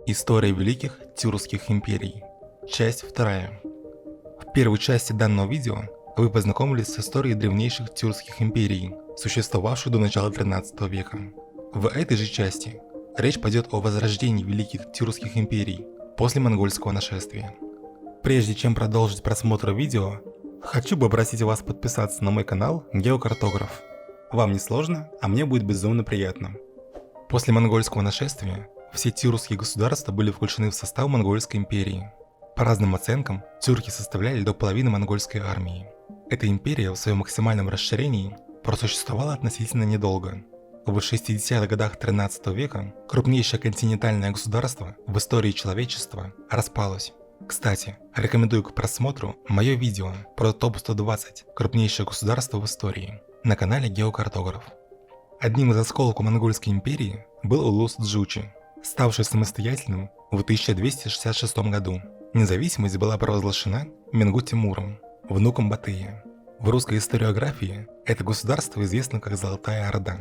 История великих тюркских империй. Часть 2. В первой части данного видео вы познакомились с историей древнейших тюркских империй, существовавших до начала 13 века. В этой же части речь пойдет о возрождении великих тюркских империй после монгольского нашествия. Прежде чем продолжить просмотр видео, хочу бы обратить вас подписаться на мой канал Геокартограф. Вам не сложно, а мне будет безумно приятно. После монгольского нашествия все тюркские государства были включены в состав Монгольской империи. По разным оценкам, тюрки составляли до половины монгольской армии. Эта империя в своем максимальном расширении просуществовала относительно недолго. В 60-х годах 13 века крупнейшее континентальное государство в истории человечества распалось. Кстати, рекомендую к просмотру мое видео про топ-120 крупнейших государств в истории на канале Геокартограф. Одним из осколков Монгольской империи был улус Джучи, ставший самостоятельным в 1266 году. Независимость была провозглашена Менгу Тимуром, внуком Батыя. В русской историографии это государство известно как Золотая Орда.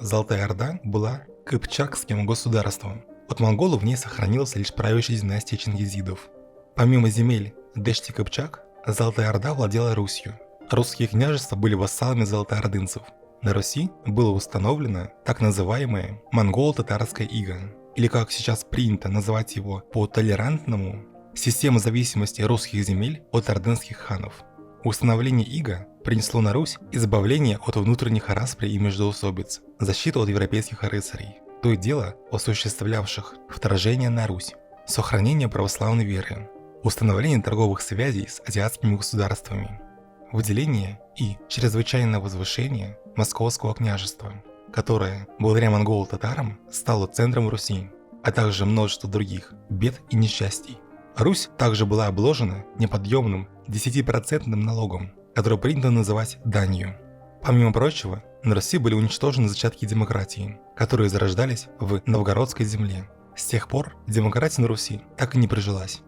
Золотая Орда была кыпчакским государством. От монголов в ней сохранилась лишь правящая династия чингизидов. Помимо земель Дешти-Кыпчак, Золотая Орда владела Русью. Русские княжества были вассалами золотоордынцев. На Руси было установлено так называемое монголо-татарское иго, или как сейчас принято называть его по-толерантному, система зависимости русских земель от ордынских ханов. Установление ига принесло на Русь избавление от внутренних расприй и междоусобиц, защиту от европейских рыцарей, то и дело осуществлявших вторжение на Русь, сохранение православной веры, установление торговых связей с азиатскими государствами, выделение и чрезвычайное возвышение Московского княжества, которое, благодаря монголо-татарам, стало центром Руси, а также множество других бед и несчастий. Русь также была обложена неподъемным 10% налогом, который принято называть данью. Помимо прочего, на Руси были уничтожены зачатки демократии, которые зарождались в новгородской земле. С тех пор демократия на Руси так и не прижилась.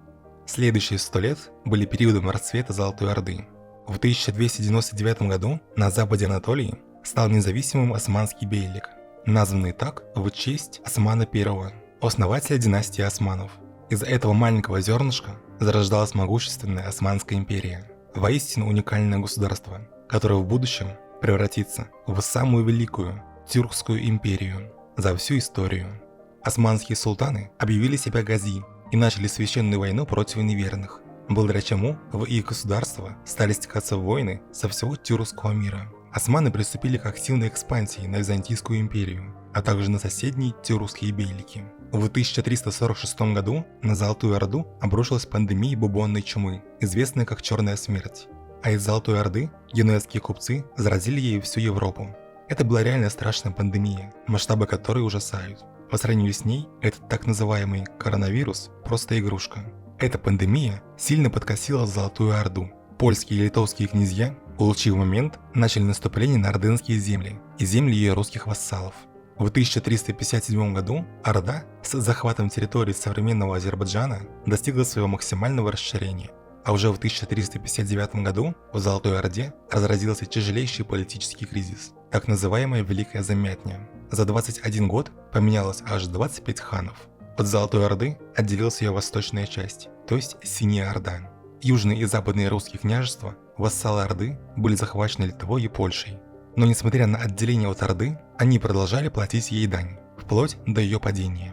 Следующие 100 лет были периодом расцвета Золотой Орды. В 1299 году на западе Анатолии стал независимым османский бейлик, названный так в честь Османа I, основателя династии Османов. Из этого маленького зернышка зарождалась могущественная Османская империя, воистину уникальное государство, которое в будущем превратится в самую великую тюркскую империю за всю историю. Османские султаны объявили себя гази и начали священную войну против неверных, благодаря чему в их государство стали стекаться войны со всего тюркского мира. Османы приступили к активной экспансии на Византийскую империю, а также на соседние тюркские бейлики. В 1346 году на Золотую Орду обрушилась пандемия бубонной чумы, известная как Черная смерть. А из Золотой Орды генуэзские купцы заразили ею всю Европу. Это была реально страшная пандемия, масштабы которой ужасают. По сравнению с ней, этот так называемый коронавирус – просто игрушка. Эта пандемия сильно подкосила Золотую Орду. Польские и литовские князья, улучив момент, начали наступление на ордынские земли и земли ее русских вассалов. В 1357 году Орда с захватом территории современного Азербайджана достигла своего максимального расширения, а уже в 1359 году в Золотой Орде разразился тяжелейший политический кризис, так называемая Великая Замятня. За 21 год поменялось аж 25 ханов. От Золотой Орды отделилась ее восточная часть, то есть Синяя Орда. Южные и западные русские княжества, вассалы Орды, были захвачены Литвой и Польшей. Но несмотря на отделение от Орды, они продолжали платить ей дань, вплоть до ее падения.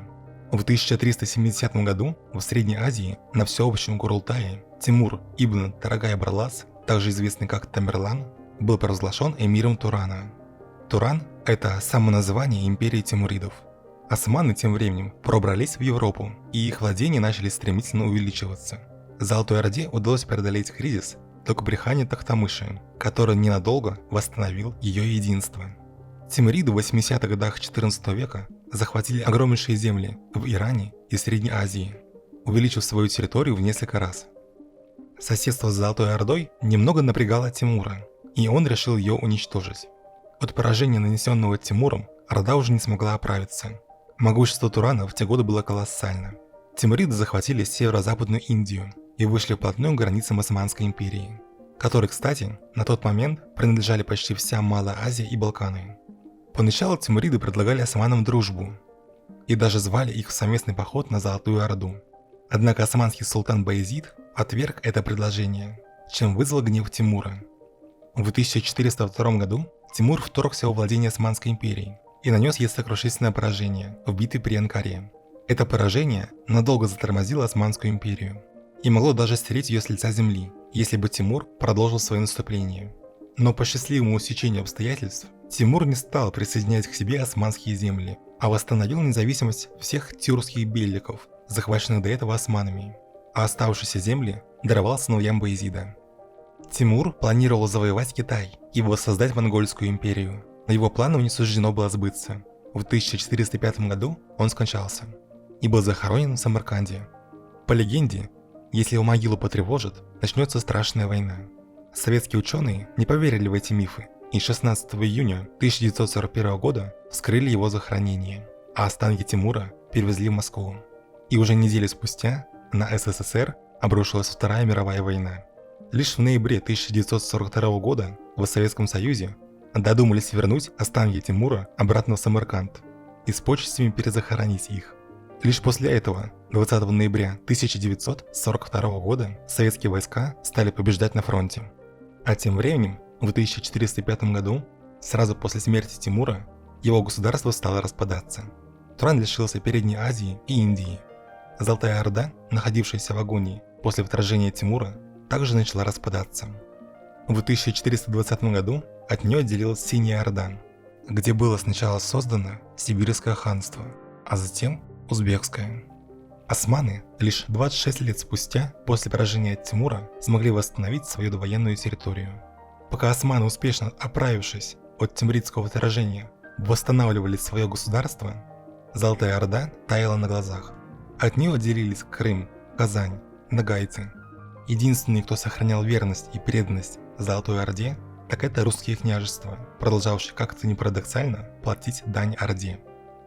В 1370 году в Средней Азии на всеобщем Курултае Тимур ибн Тарагай-Барлас, также известный как Тамерлан, был провозглашен эмиром Турана. Туран – это самоназвание империи тимуридов. Османы тем временем пробрались в Европу, и их владения начали стремительно увеличиваться. Золотой Орде удалось преодолеть кризис только при хане Тохтамыше, который ненадолго восстановил ее единство. Тимуриды в 80-х годах XIV века захватили огромнейшие земли в Иране и Средней Азии, увеличив свою территорию в несколько раз. Соседство с Золотой Ордой немного напрягало Тимура, и он решил ее уничтожить. От поражения, нанесенного Тимуром, Орда уже не смогла оправиться. Могущество Турана в те годы было колоссально. Тимуриды захватили северо-западную Индию и вышли вплотную к границам Османской империи, которой, кстати, на тот момент принадлежали почти вся Малая Азия и Балканы. Поначалу тимуриды предлагали османам дружбу и даже звали их в совместный поход на Золотую Орду. Однако османский султан Баязид отверг это предложение, чем вызвал гнев Тимура. В 1402 году Тимур вторгся во владение Османской империи и нанес ей сокрушительное поражение в битве при Анкаре. Это поражение надолго затормозило Османскую империю и могло даже стереть ее с лица земли, если бы Тимур продолжил свое наступление. Но по счастливому стечению обстоятельств Тимур не стал присоединять к себе османские земли, а восстановил независимость всех тюркских бейликов, захваченных до этого османами, а оставшиеся земли даровал сыновьям Баязида. Тимур планировал завоевать Китай и воссоздать Монгольскую империю, но его плану не суждено было сбыться. В 1405 году он скончался и был захоронен в Самарканде. По легенде, если его могилу потревожат, начнется страшная война. Советские ученые не поверили в эти мифы и 16 июня 1941 года вскрыли его захоронение, а останки Тимура перевезли в Москву. И уже неделю спустя на СССР обрушилась Вторая мировая война. Лишь в ноябре 1942 года в Советском Союзе додумались вернуть останки Тимура обратно в Самарканд и с почестями перезахоронить их. Лишь после этого, 20 ноября 1942 года, советские войска стали побеждать на фронте. А тем временем, в 1405 году, сразу после смерти Тимура, его государство стало распадаться. Туран лишился Передней Азии и Индии. Золотая Орда, находившаяся в агонии после вторжения Тимура, также начала распадаться. В 1420 году от нее отделилась Синяя Орда, где было сначала создано Сибирское ханство, а затем Узбекское. Османы лишь 26 лет спустя после поражения Тимура смогли восстановить свою довоенную территорию. Пока османы, успешно оправившись от тимуридского вторжения, восстанавливали свое государство, Золотая Орда таяла на глазах. От нее отделились Крым, Казань, нагайцы. Единственные, кто сохранял верность и преданность Золотой Орде, так это русские княжества, продолжавшие как-то не парадоксально платить дань Орде.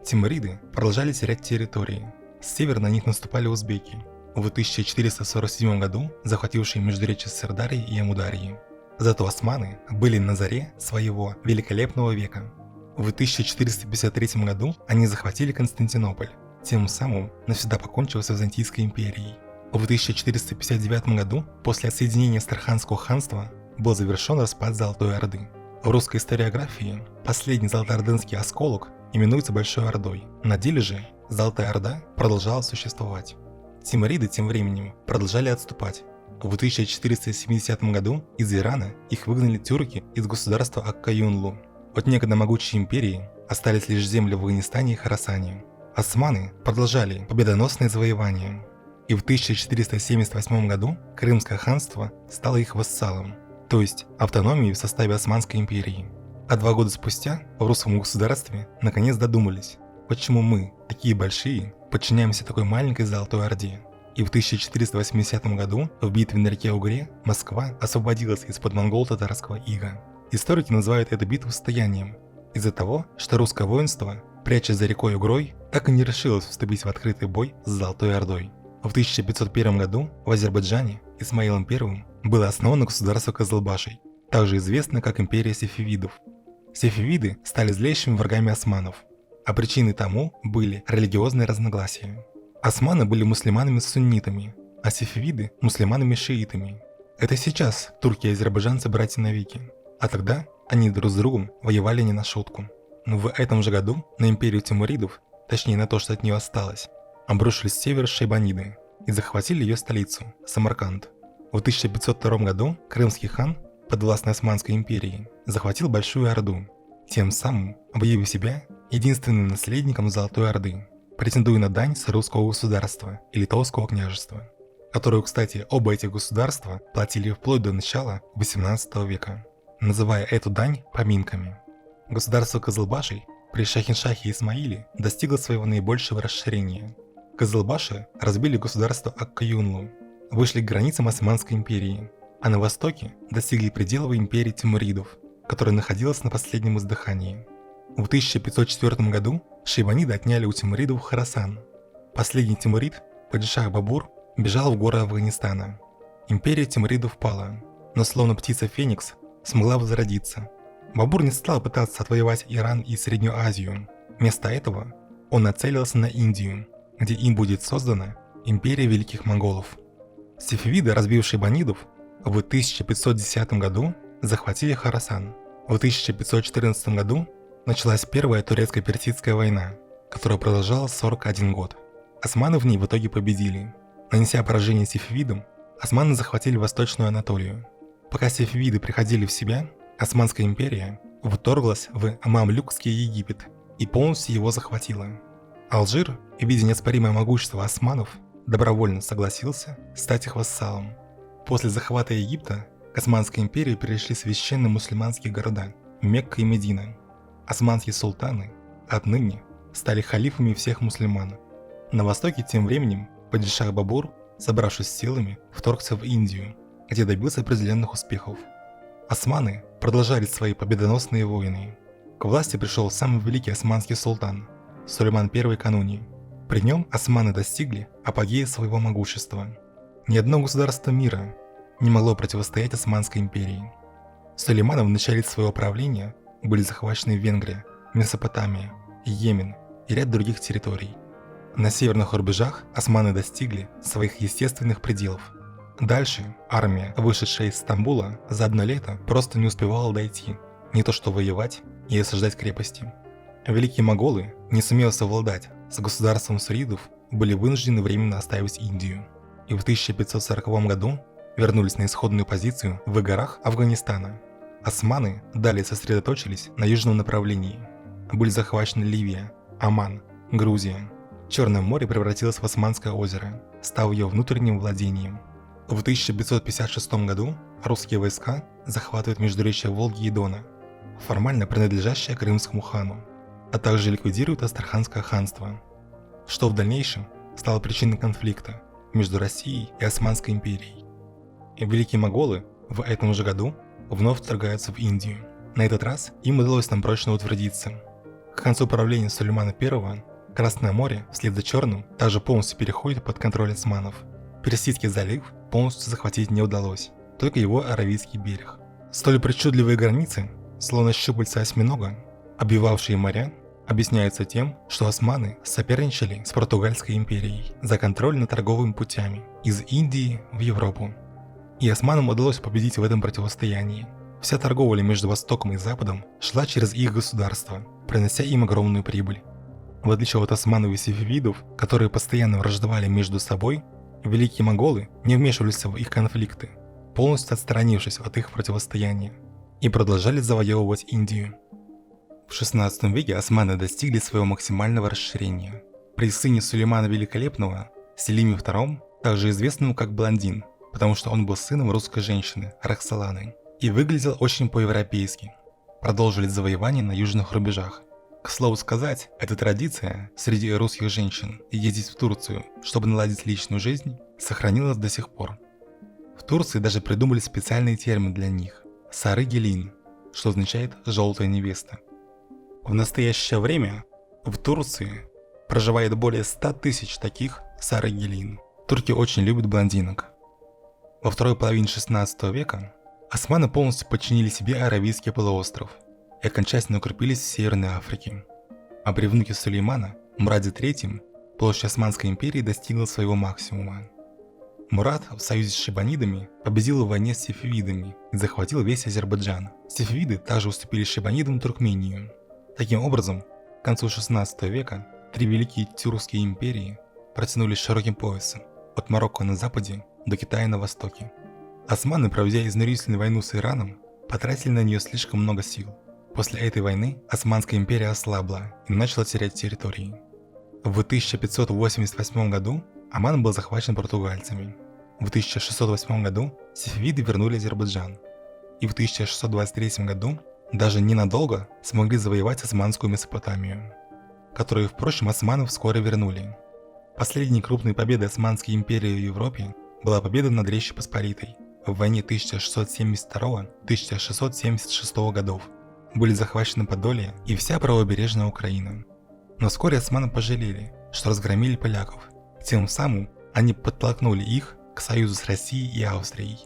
Тимуриды продолжали терять территории. С севера на них наступали узбеки, в 1447 году захватившие междуречье Сырдарьи и Амударьи. Зато османы были на заре своего великолепного века. В 1453 году они захватили Константинополь, тем самым навсегда покончив с Византийской империей. В 1459 году, после отсоединения Астраханского ханства, был завершен распад Золотой Орды. В русской историографии последний золотоордынский осколок именуется Большой Ордой. На деле же Золотая Орда продолжала существовать. Тимуриды тем временем продолжали отступать. В 1470 году из Ирана их выгнали тюрки из государства Акка-Юнлу. От некогда могучей империи остались лишь земли в Афганистане и Хорасане. Османы продолжали победоносные завоевания. И в 1478 году Крымское ханство стало их вассалом, то есть автономией в составе Османской империи. А 2 года спустя в русском государстве наконец додумались, почему мы, такие большие, подчиняемся такой маленькой Золотой Орде. И в 1480 году в битве на реке Угре Москва освободилась из-под монгол-татарского ига. Историки называют эту битву стоянием, из-за того, что русское воинство, прячась за рекой Угрой, так и не решилось вступить в открытый бой с Золотой Ордой. В 1501 году в Азербайджане Исмаилом I было основано государство Кызылбашей, также известно как империя сефевидов. Сефевиды стали злейшими врагами османов, а причиной тому были религиозные разногласия. Османы были мусульманами-суннитами, а сефевиды – мусульманами-шиитами. Это сейчас турки и азербайджанцы братья навеки, а тогда они друг с другом воевали не на шутку. Но в этом же году на империю тимуридов, точнее на то, что от нее осталось, обрушились с севера шайбаниды и захватили ее столицу – Самарканд. В 1502 году крымский хан, подвластный Османской империи, захватил Большую Орду, тем самым объявив себя единственным наследником Золотой Орды, претендуя на дань с русского государства и литовского княжества, которую, кстати, оба этих государства платили вплоть до начала XVIII века, называя эту дань поминками. Государство Кызылбашей при Шахиншахе Исмаиле достигло своего наибольшего расширения. Кызылбаши разбили государство Акка-Юнлу, вышли к границам Османской империи, а на востоке достигли пределов империи тимуридов, которая находилась на последнем издыхании. В 1504 году шайбаниды отняли у тимуридов Хорасан. Последний тимурид, падишах Бабур, бежал в горы Афганистана. Империя тимуридов пала, но словно птица Феникс смогла возродиться. Бабур не стал пытаться отвоевать Иран и Среднюю Азию. Вместо этого он нацелился на Индию, где им будет создана империя великих монголов. Сефевиды, разбившие банидов, в 1510 году захватили Хорасан. В 1514 году началась Первая турецко-персидская война, которая продолжалась 41 год. Османы в ней в итоге победили. Нанеся поражение сефевидам, османы захватили Восточную Анатолию. Пока сефевиды приходили в себя, Османская империя вторглась в Мамлюкский Египет и полностью его захватила. Алжир, видя неоспоримое могущество османов, добровольно согласился стать их вассалом. После захвата Египта к Османской империи перешли священные мусульманские города Мекка и Медина. Османские султаны отныне стали халифами всех мусульман. На востоке тем временем падишах Бабур, собравшись с силами, вторгся в Индию, где добился определенных успехов. Османы продолжали свои победоносные войны. К власти пришел самый великий османский султан Сулейман I Кануни. При нем османы достигли апогея своего могущества. Ни одно государство мира не могло противостоять Османской империи. Сулейманом в начале своего правления были захвачены Венгрия, Месопотамия, Йемен и ряд других территорий. На северных рубежах османы достигли своих естественных пределов. Дальше армия, вышедшая из Стамбула, за одно лето просто не успевала дойти, не то что воевать и осаждать крепости. Великие монголы, не сумев совладать с государством суридов, были вынуждены временно оставить Индию. И в 1540 году вернулись на исходную позицию в горах Афганистана. Османы далее сосредоточились на южном направлении. Были захвачены Ливия, Оман, Грузия. Черное море превратилось в Османское озеро, став ее внутренним владением. В 1556 году русские войска захватывают междуречье Волги и Дона, формально принадлежащее крымскому хану, а также ликвидируют Астраханское ханство, что в дальнейшем стало причиной конфликта между Россией и Османской империей. И великие монголы в этом же году вновь вторгаются в Индию. На этот раз им удалось там прочно утвердиться. К концу правления Сулеймана I Красное море вслед за Черным также полностью переходит под контроль османов. Персидский залив полностью захватить не удалось, только его Аравийский берег. Столь причудливые границы, словно щупальца осьминога, обвивавшие моря, объясняются тем, что османы соперничали с Португальской империей за контроль над торговыми путями из Индии в Европу. И османам удалось победить в этом противостоянии. Вся торговля между Востоком и Западом шла через их государство, принося им огромную прибыль. В отличие от османов и сефевидов, которые постоянно враждовали между собой, великие монголы не вмешивались в их конфликты, полностью отстранившись от их противостояния, и продолжали завоевывать Индию. В XVI веке османы достигли своего максимального расширения. При сыне Сулеймана Великолепного, Селиме II, также известному как Блондин, потому что он был сыном русской женщины Роксоланы и выглядел очень по-европейски, продолжили завоевание на южных рубежах. К слову сказать, эта традиция среди русских женщин ездить в Турцию, чтобы наладить личную жизнь, сохранилась до сих пор. В Турции даже придумали специальный термин для них – сары-гелин, что означает «желтая невеста». В настоящее время в Турции проживает более 100 тысяч таких сары-гелин. Турки очень любят блондинок. Во второй половине XVI века османы полностью подчинили себе Аравийский полуостров и окончательно укрепились в Северной Африке. А при внуке Сулеймана, Мураде III, площадь Османской империи достигла своего максимума. Мурад в союзе с шибанидами победил в войне с сефевидами и захватил весь Азербайджан. Сефевиды также уступили шибанидам Туркмению. Таким образом, к концу XVI века три великие тюркские империи протянулись широким поясом от Марокко на западе до Китая на востоке. Османы, проведя изнурительную войну с Ираном, потратили на нее слишком много сил. После этой войны Османская империя ослабла и начала терять территории. В 1588 году Оман был захвачен португальцами. В 1608 году сефевиды вернули Азербайджан. И в 1623 году даже ненадолго смогли завоевать Османскую Месопотамию, которую, впрочем, османы вскоре вернули. Последней крупной победой Османской империи в Европе была победа над Речью Посполитой в войне 1672-1676 годов. Были захвачены Подолье и вся правобережная Украина. Но вскоре османы пожалели, что разгромили поляков. Тем самым они подтолкнули их к союзу с Россией и Австрией.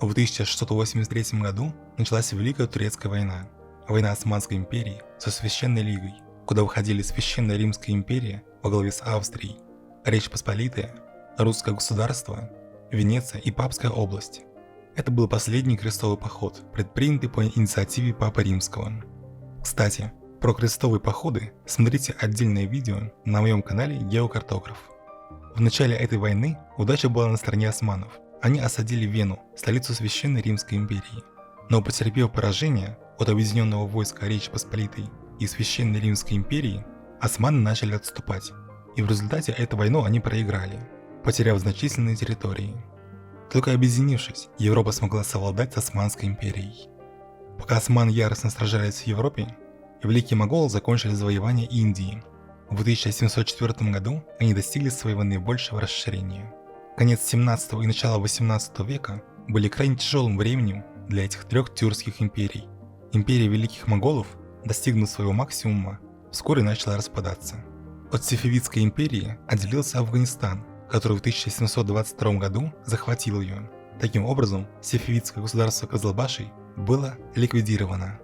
В 1683 году началась Великая Турецкая война, война Османской империи со Священной Лигой, куда входили Священная Римская империя во главе с Австрией, Речь Посполитая, Русское государство, Венеция и Папская область. Это был последний крестовый поход, предпринятый по инициативе Папы Римского. Кстати, про крестовые походы смотрите отдельное видео на моем канале Геокартограф. В начале этой войны удача была на стороне османов. Они осадили Вену, столицу Священной Римской империи. Но потерпев поражение от объединенного войска Речи Посполитой и Священной Римской империи, османы начали отступать. И в результате эту войну они проиграли, потеряв значительные территории. Только объединившись, Европа смогла совладать с Османской империей. Пока османы яростно сражались в Европе, великие моголы закончили завоевание Индии. В 1704 году они достигли своего наибольшего расширения. Конец 17 и начало 18 века были крайне тяжелым временем для этих трех тюркских империй. Империя великих моголов, достигнув своего максимума, вскоре начала распадаться. От Сефевидской империи отделился Афганистан, который в 1722 году захватил ее. Таким образом, Сефевидское государство Кызылбашей было ликвидировано.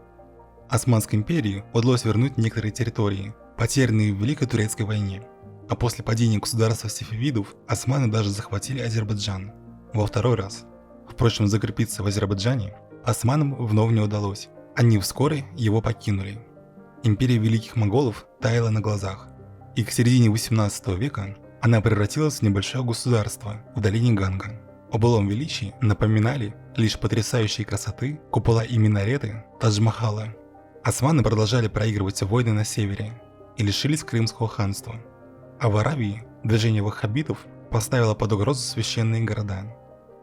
Османской империи удалось вернуть некоторые территории, потерянные в Великой Турецкой войне. А после падения государства сефевидов османы даже захватили Азербайджан во второй раз. Впрочем, закрепиться в Азербайджане османам вновь не удалось. Они вскоре его покинули. Империя великих моголов таяла на глазах, и к середине 18 века она превратилась в небольшое государство в долине Ганга. О былом величии напоминали лишь потрясающие красоты купола и минареты Тадж-Махала. Османы продолжали проигрывать войны на севере и лишились Крымского ханства. А в Аравии движение ваххабитов поставило под угрозу священные города.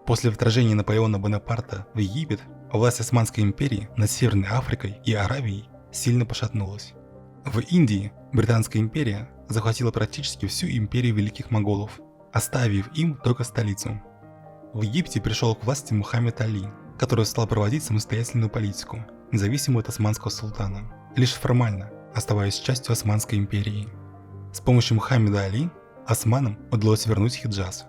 После вторжения Наполеона Бонапарта в Египет власть Османской империи над Северной Африкой и Аравией сильно пошатнулась. В Индии Британская империя захватила практически всю империю великих моголов, оставив им только столицу. В Египте пришел к власти Мухаммед Али, который стал проводить самостоятельную политику, независимую от османского султана, лишь формально оставаясь частью Османской империи. С помощью Мухаммеда Али османам удалось вернуть Хиджаз.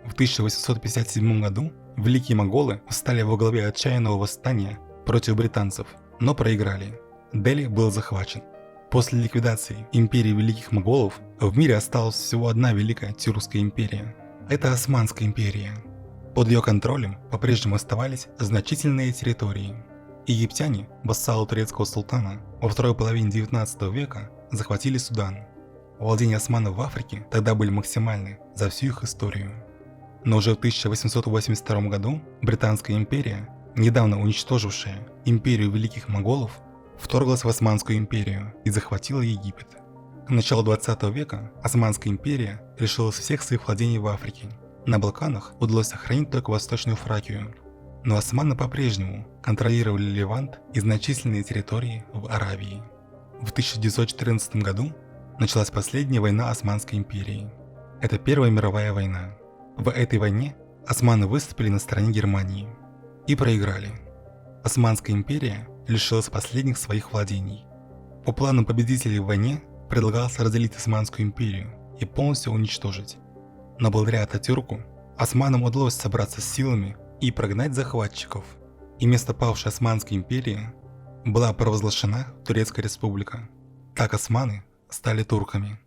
В 1857 году великие моголы встали во главе отчаянного восстания против британцев, но проиграли. Дели был захвачен. После ликвидации империи великих моголов в мире осталась всего одна великая тюркская империя. Это Османская империя. Под ее контролем по-прежнему оставались значительные территории. Египтяне, вассалы турецкого султана, во второй половине 19 века захватили Судан. Владения османов в Африке тогда были максимальны за всю их историю. Но уже в 1882 году Британская империя, недавно уничтожившая империю великих моголов, вторглась в Османскую империю и захватила Египет. К началу 20 века Османская империя лишилась всех своих владений в Африке. На Балканах удалось сохранить только Восточную Фракию. Но османы по-прежнему контролировали Левант и значительные территории в Аравии. В 1914 году началась последняя война Османской империи. Это Первая мировая война. В этой войне османы выступили на стороне Германии и проиграли. Османская империя лишилась последних своих владений. По плану победителей в войне предлагалось разделить Османскую империю и полностью уничтожить. Но благодаря Ататюрку османам удалось собраться с силами и прогнать захватчиков, и вместо павшей Османской империи была провозглашена Турецкая республика. Так османы стали турками.